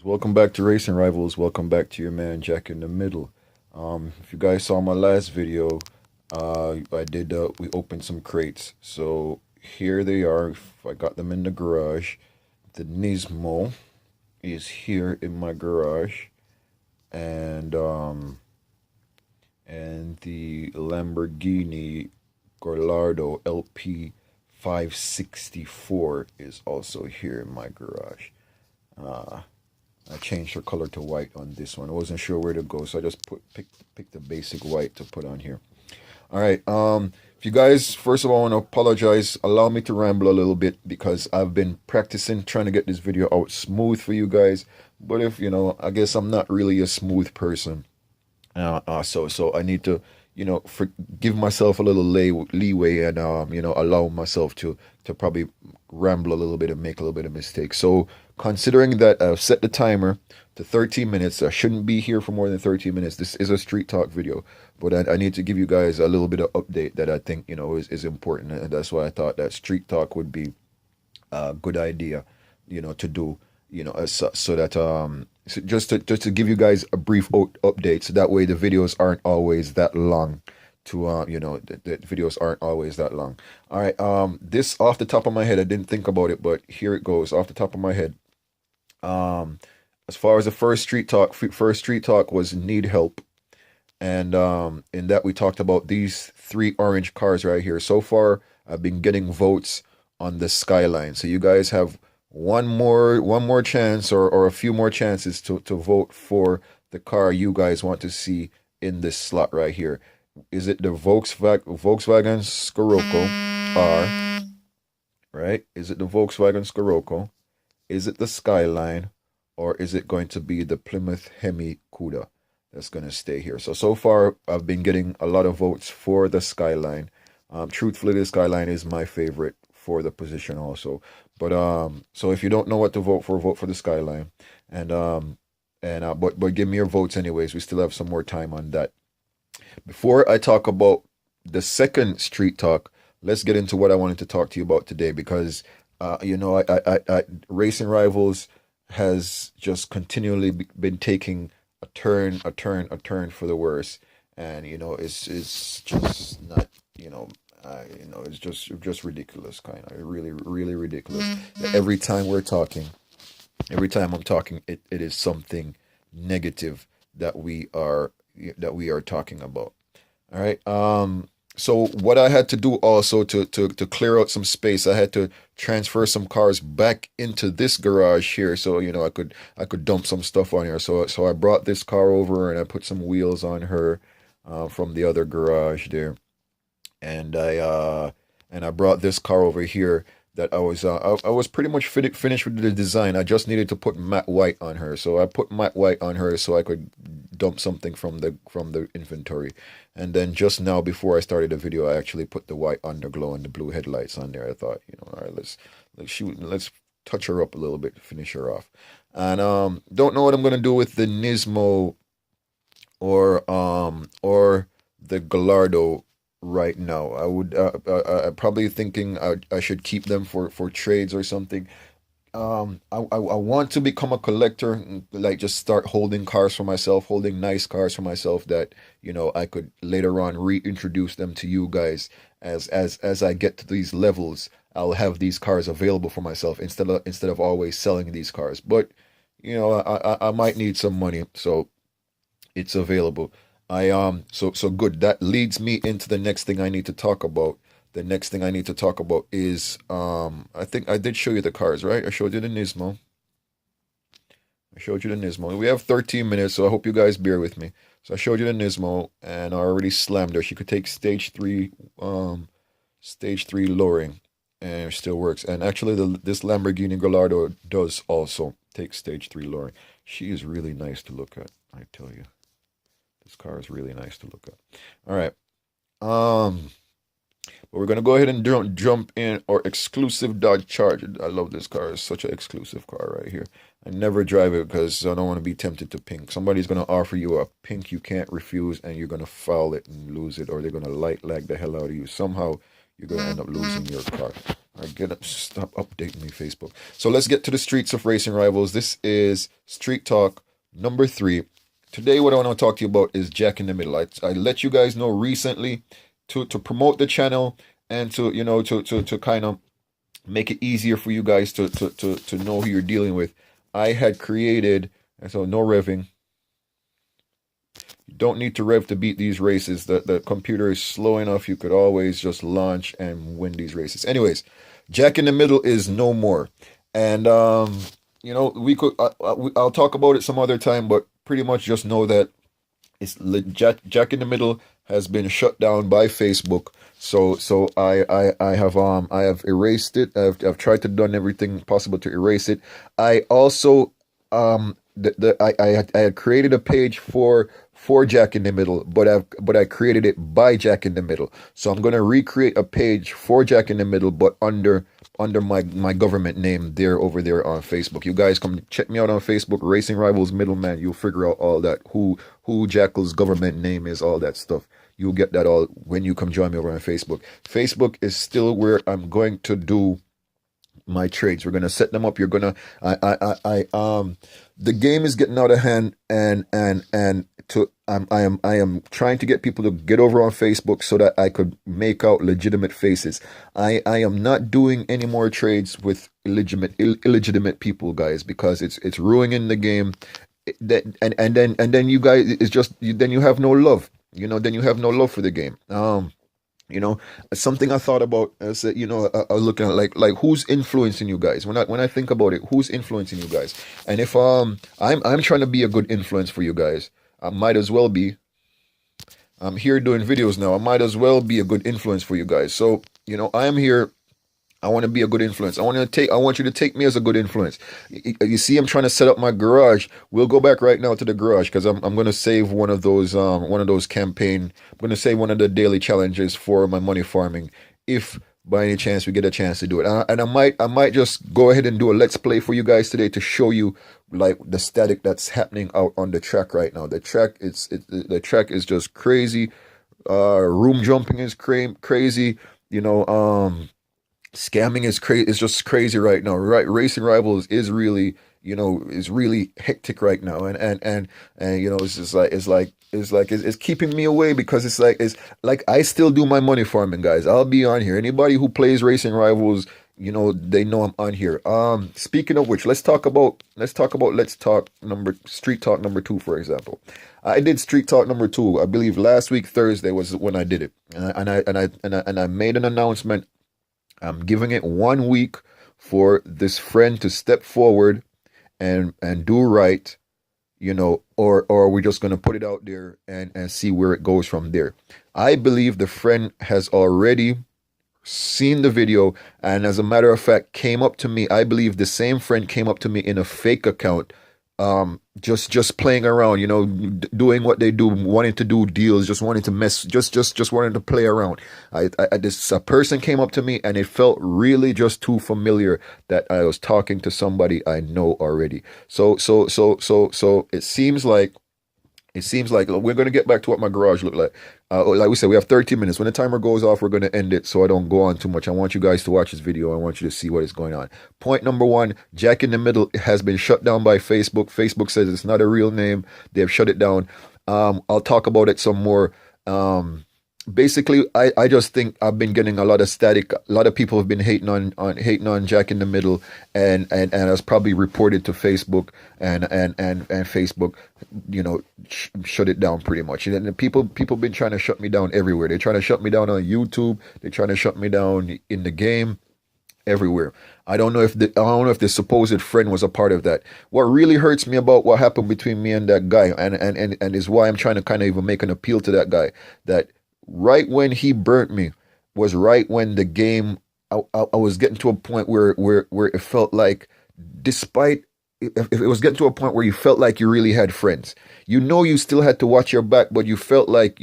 Welcome back to Racing Rivals. Welcome back to your man Jack in the Middle. If you guys saw my last video, we opened some crates. So here they are. I got them in the garage. The Nismo is here in my garage, and the Lamborghini Gallardo LP 564 is also here in my garage. Uh, I changed the color to white on this one. I wasn't sure where to go, so I just picked the basic white to put on here. All right. If you guys, first of all, want to apologize. Allow me to ramble a little bit because I've been practicing trying to get this video out smooth for you guys. But if I guess I'm not really a smooth person. So I need to, give myself a little leeway and allow myself to probably ramble a little bit and make a little bit of mistakes. So considering that I've set the timer to 13 minutes, I shouldn't be here for more than 13 minutes. This is a street talk video, but I need to give you guys a little bit of update that I think is important, and that's why I thought that street talk would be a good idea, to do, so that just to give you guys a brief update, so that way the videos aren't always that long. The videos aren't always that long. All right, this off the top of my head, I didn't think about it, but here it goes off the top of my head. As far as the first street talk was need help, and in that we talked about these three orange cars right here. So far, I've been getting votes on the Skyline. So you guys have one more chance, or a few more chances to vote for the car you guys want to see in this slot right here. Is it the Volkswagen Scirocco R? Right? Is it the Volkswagen Scirocco? Is it the Skyline? Or is it going to be the Plymouth Hemi Cuda that's going to stay here? So far, I've been getting a lot of votes for the Skyline. Truthfully, the Skyline is my favorite for the position also. But so if you don't know what to vote for the Skyline. But give me your votes anyways. We still have some more time on that. Before I talk about the second street talk, let's get into what I wanted to talk to you about today, because Racing Rivals has just continually been taking a turn for the worse, and it's just not, it's just ridiculous, kind of really really ridiculous. Every time I'm talking, it is something negative that we are talking about. All right. So what I had to do also to clear out some space, I had to transfer some cars back into this garage here, so I could dump some stuff on here. So I brought this car over and I put some wheels on her from the other garage there, and I brought this car over here that I was pretty much finished with the design. I just needed to put matte white on her, so I put matte white on her so I could dump something from the inventory. And then just now, before I started the video, I actually put the white underglow and the blue headlights on there. I thought, all right, let's touch her up a little bit, finish her off. And don't know what I'm gonna do with the Nismo or the Gallardo right now. I probably thinking I should keep them for trades or something. I want to become a collector, like just start holding cars for myself, holding nice cars for myself that I could later on reintroduce them to you guys as I get to these levels. I'll have these cars available for myself instead of always selling these cars. But I might need some money, so it's available. So good. That leads me into the next thing I need to talk about. The next thing I need to talk about is I think I did show you the cars, right? I showed you the Nismo. We have 13 minutes, so I hope you guys bear with me. So I showed you the Nismo, and I already slammed her. She could take stage 3 lowering, and it still works. And actually, this Lamborghini Gallardo does also take stage 3 lowering. She is really nice to look at, I tell you. This car is really nice to look at. All right. But we're gonna go ahead and jump in our exclusive Dodge Charger. I love this car. It's such an exclusive car right here. I never drive it because I don't want to be tempted to pink. Somebody's gonna offer you a pink you can't refuse, and you're gonna foul it and lose it, or they're gonna light lag the hell out of you. Somehow you're gonna end up losing your car. Or get up, stop updating me, Facebook. So let's get to the streets of racing rivals. This is Street Talk number 3. Today, what I want to talk to you about is Jack in the Middle. I let you guys know recently to promote the channel and to to kind of make it easier for you guys to know who you're dealing with. I had created, and so no revving. You don't need to rev to beat these races. The computer is slow enough. You could always just launch and win these races. Anyways, Jack in the Middle is no more. And we could I'll talk about it some other time, but pretty much just know that it's Jack in the Middle has been shut down by Facebook. So I have erased it. I've tried to done everything possible to erase it. I also I had created a page for Jack in the Middle, but I created it by Jack in the Middle. So I'm gonna recreate a page for Jack in the Middle, but under my government name over there on Facebook. You guys come check me out on Facebook, Racing Rivals Middleman. You'll figure out all that, who Jackal's government name is, all that stuff. You'll get that all when you come join me over on Facebook. Facebook is still where I'm going to do my trades. We're gonna set them up. You're gonna the game is getting out of hand, and I am trying to get people to get over on Facebook so that I could make out legitimate faces. I am not doing any more trades with illegitimate people, guys, because it's ruining the game. And then you guys, it's just then you have no love. Then you have no love for the game. Something I thought about is that, I was looking at like who's influencing you guys. When I think about it, who's influencing you guys? And if I'm trying to be a good influence for you guys, I might as well be. I'm here doing videos now. I might as well be a good influence for you guys. So, I am here. I want to be a good influence. I want you to take me as a good influence. You see, I'm trying to set up my garage. We'll go back right now to the garage because I'm going to save one of those campaign. I'm going to save one of the daily challenges for my money farming, if by any chance we get a chance to do it. And I might just go ahead and do a let's play for you guys today to show you like the static that's happening out on the track right now. The track is just crazy. Room jumping is crazy. Scamming is crazy. It's just crazy right now. Right, Racing Rivals is really, is really hectic right now, and it's just it's keeping me away because it's like I still do my money farming, guys. I'll be on here. Anybody who plays Racing Rivals, they know I'm on here. Speaking of which, let's talk about Street Talk number 2, for example. I did Street Talk number 2. I believe last week Thursday was when I did it, and I made an announcement. I'm giving it 1 week for this friend to step forward and do right, or we're just going to put it out there and see where it goes from there. I believe the friend has already seen the video, and as a matter of fact, came up to me. I believe the same friend came up to me in a fake account, just playing around, doing what they do, wanting to do deals, just wanting to mess, just wanting to play around. A person came up to me, and it felt really just too familiar that I was talking to somebody I know already. So it seems like we're going to get back to what my garage looked like. Like we said, we have 30 minutes. When the timer goes off, we're going to end it so I don't go on too much. I want you guys to watch this video. I want you to see what is going on. Point number 1, Jack in the Middle has been shut down by Facebook. Facebook says it's not a real name. They've shut it down. I'll talk about it some more. Basically, I just think I've been getting a lot of static. A lot of people have been hating on Jack in the Middle, and has probably reported to Facebook, and Facebook, shut it down pretty much. And people been trying to shut me down everywhere. They're trying to shut me down on YouTube. They're trying to shut me down in the game, everywhere. I don't know if the supposed friend was a part of that. What really hurts me about what happened between me and that guy, and is why I'm trying to kind of even make an appeal to that guy, that right when he burnt me was right when the game, I was getting to a point where it felt like, despite if it was getting to a point where you felt like you really had friends, you still had to watch your back, but you felt like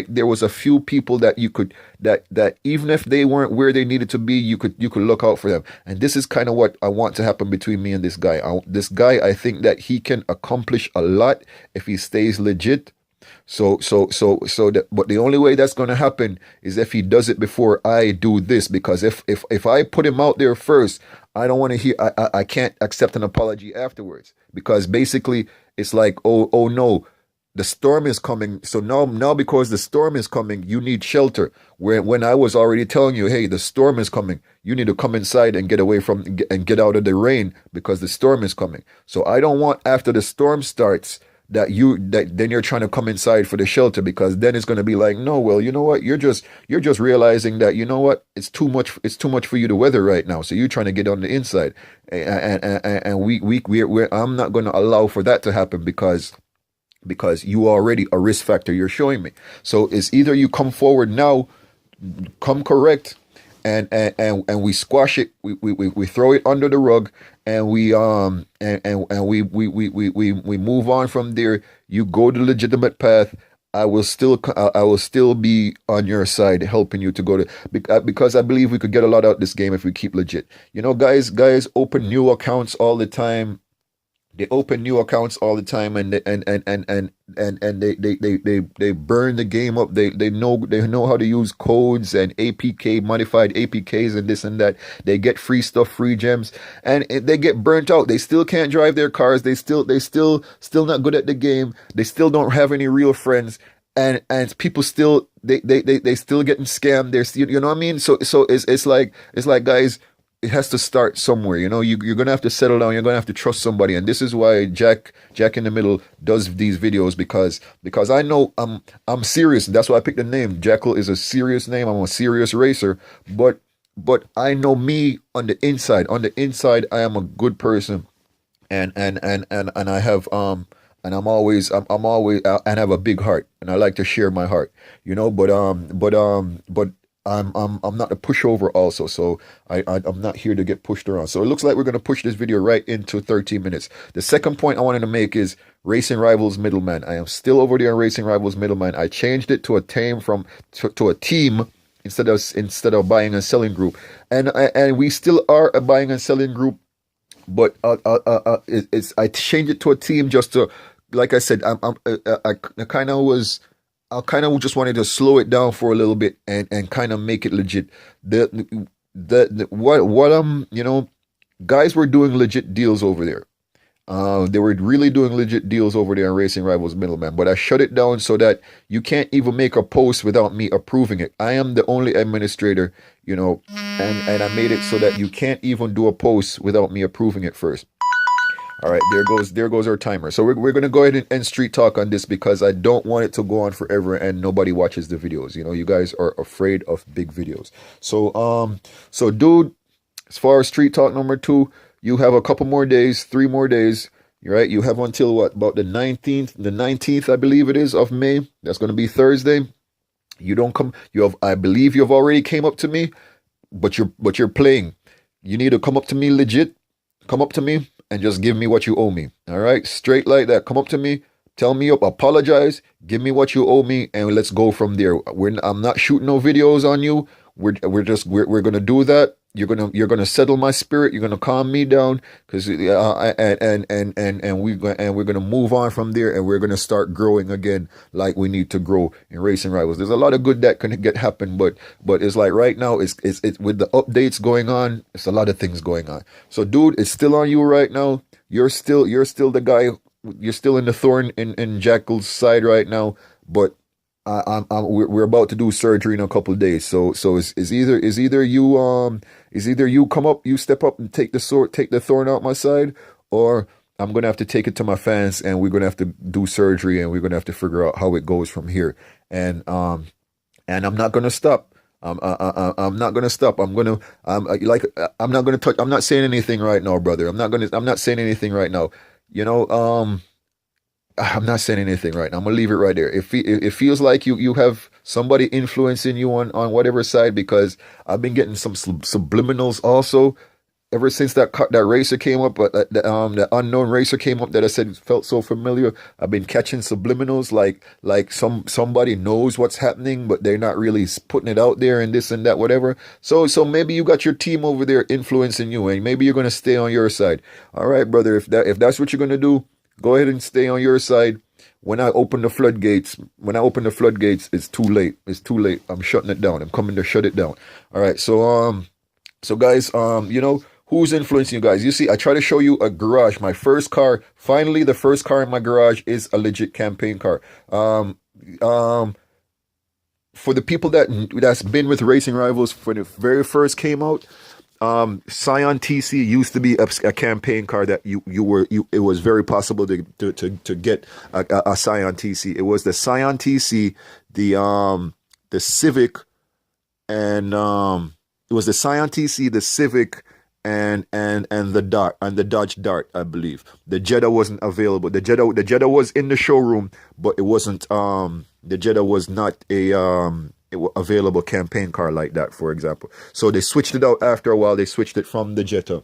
there was a few people that you could, that even if they weren't where they needed to be, you could look out for them. And this is kind of what I want to happen between me and this guy. I think that he can accomplish a lot if he stays legit. But the only way that's going to happen is if he does it before I do this, because if I put him out there first, I don't want to hear. I can't accept an apology afterwards, because basically it's like, oh no, the storm is coming. So now because the storm is coming, you need shelter. When I was already telling you, hey, the storm is coming, you need to come inside and get away from and get out of the rain because the storm is coming. So I don't want, after the storm starts, that then you're trying to come inside for the shelter, because then it's going to be like, no, well, you know what, you're just realizing that, you know what, it's too much for you to weather right now, so you're trying to get on the inside, and we're I'm not going to allow for that to happen, because you are already a risk factor you're showing me. So it's either you come forward now, come correct, and we squash it, we throw it under the rug, and we move on from there. You go the legitimate path. I will still be on your side, helping you to go to, because I believe we could get a lot out of this game if we keep legit. You know, guys open new accounts all the time. They open new accounts all the time, and they burn the game up. They know how to use codes and APK, modified APKs, and this and that. They get free stuff, free gems, and they get burnt out. They still can't drive their cars. They still not good at the game. They still don't have any real friends, and people still they still getting scammed. They're still, you know what I mean? So it's like, guys, it has to start somewhere. You know, you're gonna have to settle down. You're gonna have to trust somebody, and this is why Jack in the Middle does these videos, because I know I'm serious. That's why I picked the name. Jackal is a serious name. I'm a serious racer, but I know me on the inside. On the inside, I am a good person, and I have and I'm always and I have a big heart, and I like to share my heart. You know, but I'm not a pushover also, so I'm not here to get pushed around. So it looks like we're going to push this video right into 13 minutes. The second point I wanted to make is Racing Rivals Middleman. I am still over there on Racing Rivals Middleman. I changed it to a team to a team instead of buying and selling group, and we still are a buying and selling group, but I changed it to a team just to, like I said, I kind of was. I kind of just wanted to slow it down for a little bit and kind of make it legit. You know, guys were doing legit deals over there. They were really doing legit deals over there on Racing Rivals Middleman, but I shut it down so that you can't even make a post without me approving it. I am the only administrator, you know, and I made it so that you can't even do a post without me approving it first. All right, there goes our timer. So we're going to go ahead and end Street Talk on this, because I don't want it to go on forever and nobody watches the videos. You know, you guys are afraid of big videos. So dude, as far as Street Talk number 2, you have a couple more days, 3 more days. Right? You have until what? About the 19th, I believe it is, of May. That's going to be Thursday. You don't come. I believe you've already came up to me, but you're playing. You need to come up to me legit. Come up to me and just give me what you owe me. All right? Straight like that. Come up to me, tell me up, apologize, give me what you owe me, and let's go from there. I'm not shooting no videos on you. We're gonna do that. You're gonna settle my spirit. You're gonna calm me down, because and we're gonna move on from there, and we're gonna start growing again like we need to grow in Racing Rivals. There's a lot of good that can happen, but it's like right now it's with the updates going on. It's a lot of things going on. So dude, it's still on you right now. You're still the guy. You're still in the thorn in Jackal's side right now, but we're about to do surgery in a couple of days. So is either you come up, you step up and take the thorn out my side, or I'm gonna have to take it to my fans, and we're gonna have to do surgery, and we're gonna have to figure out how it goes from here. And I'm not gonna stop. I'm not gonna stop. I'm not gonna touch. I'm not saying anything right now, brother. I'm not saying anything right now. You know, I'm not saying anything right now. I'm gonna leave it right there. It feels like you have somebody influencing you on whatever side, because I've been getting some subliminals also ever since that racer came up, the unknown racer came up that I said felt so familiar. I've been catching subliminals like somebody knows what's happening, but they're not really putting it out there, and this and that, whatever. So maybe you got your team over there influencing you, and maybe you're gonna stay on your side. All right, brother. If that's what you're gonna do, go ahead and stay on your side. when I open the floodgates, it's too late. It's too late. I'm shutting it down. I'm coming to shut it down. All right. So guys, who's influencing you guys? You see, I try to show you a garage. My first car, finally, the first car in my garage is a legit campaign car. For the people that's been with Racing Rivals when it very first came out, Scion TC used to be a campaign car that it was very possible to get a Scion TC. It was the Scion TC, the Civic, and it was the Scion TC, the Civic, and the Dodge Dart, I believe. The Jetta wasn't available. The Jetta was in the showroom, but it wasn't. The Jetta was not a available campaign car like that, for example. So they switched it out after a while. They switched it from the Jetta.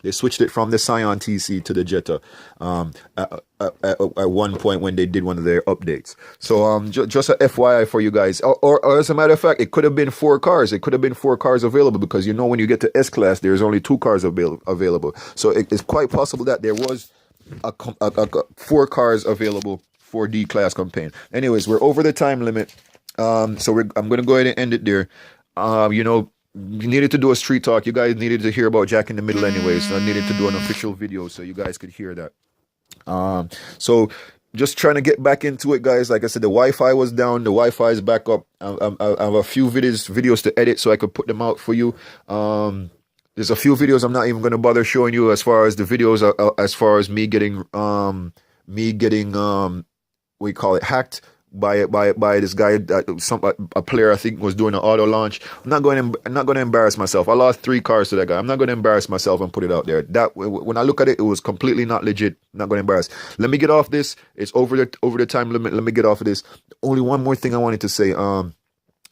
They switched it from the Scion TC to the Jetta at one point when they did one of their updates. So just a FYI for you guys. Or as a matter of fact, it could have been 4 cars. It could have been 4 cars available, because when you get to S-Class, there's only 2 cars available. So it's quite possible that there was 4 cars available for D-Class campaign. Anyways, we're over the time limit. So I'm going to go ahead and end it there. You needed to do a street talk. You guys needed to hear about Jack in the Middle anyways. So I needed to do an official video so you guys could hear that. So just trying to get back into it, guys. Like I said, the Wi-Fi was down. The Wi-Fi is back up. I have a few videos to edit so I could put them out for you. There's a few videos I'm not even going to bother showing you as far as the videos, as far as me getting we call it hacked by this guy, a player I think was doing an auto launch. I'm not going to embarrass myself. I lost 3 cars to that guy. I'm not going to embarrass myself and put it out there. That when I look at it, it was completely not legit. I'm not going to embarrass. Let me get off this. It's over the time limit. Let me get off of this. Only one more thing I wanted to say.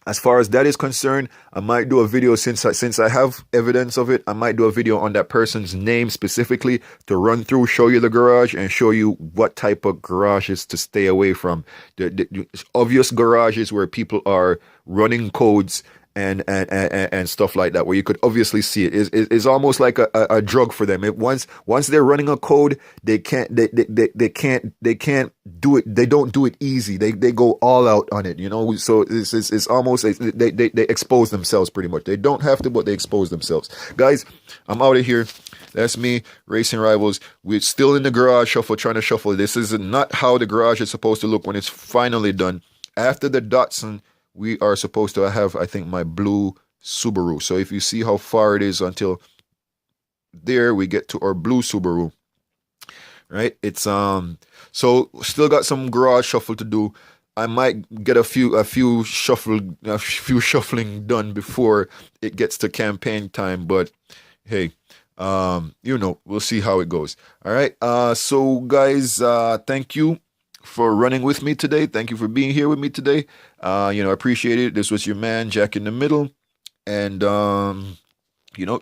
As far as that is concerned, I might do a video since I have evidence of it. I might do a video on that person's name specifically to run through, show you the garage, and show you what type of garages to stay away from. The obvious garages where people are running codes and stuff like that, where you could obviously see it. It's almost like a drug for them. Once they're running a code, they can't do it. They don't do it easy. They go all out on it, so it's almost they expose themselves pretty much. They don't have to, but they expose themselves. Guys, I'm out of here. That's me, Racing Rivals. We're still in the garage shuffle, trying to shuffle. This is not how the garage is supposed to look when it's finally done. After the Datsun, we are supposed to have, I think, my blue Subaru. So if you see how far it is until there, we get to our blue Subaru. Right? It's so still got some garage shuffle to do. I might get a few shuffling done before it gets to campaign time, but hey, we'll see how it goes. All right. So guys, thank you for running with me today. Thank you for being here with me today. I appreciate it. This was your man, Jack in the Middle. And,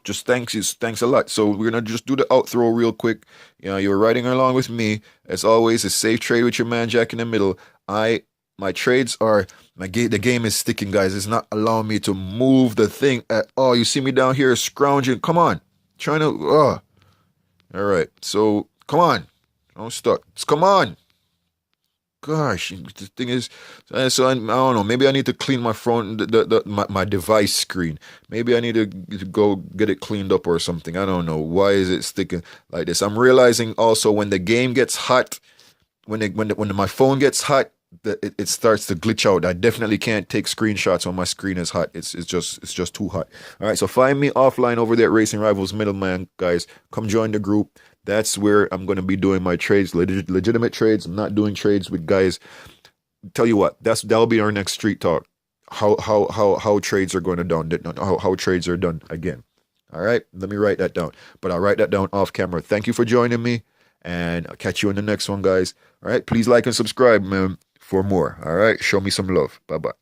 just thanks a lot. So we're going to just do the outro real quick. You're riding along with me. As always, a safe trade with your man, Jack in the Middle. My trades are, the game is sticking, guys. It's not allowing me to move the thing at all. You see me down here scrounging. Come on. Trying to, all right. So, come on. Don't stuck. Come on. Gosh, the thing is, so I don't know. Maybe I need to clean my phone, my device screen. Maybe I need to go get it cleaned up or something. I don't know. Why is it sticking like this? I'm realizing also when the game gets hot, when my phone gets hot, it starts to glitch out. I definitely can't take screenshots when my screen is hot. It's just too hot. All right, so find me offline over there at Racing Rivals Middleman, guys. Come join the group. That's where I'm going to be doing my trades, legitimate trades. I'm not doing trades with guys. Tell you what, that'll be our next street talk. How trades are going to done. How trades are done again. All right, let me write that down. But I'll write that down off camera. Thank you for joining me, and I'll catch you in the next one, guys. All right, please like and subscribe, man, for more. All right, show me some love. Bye bye.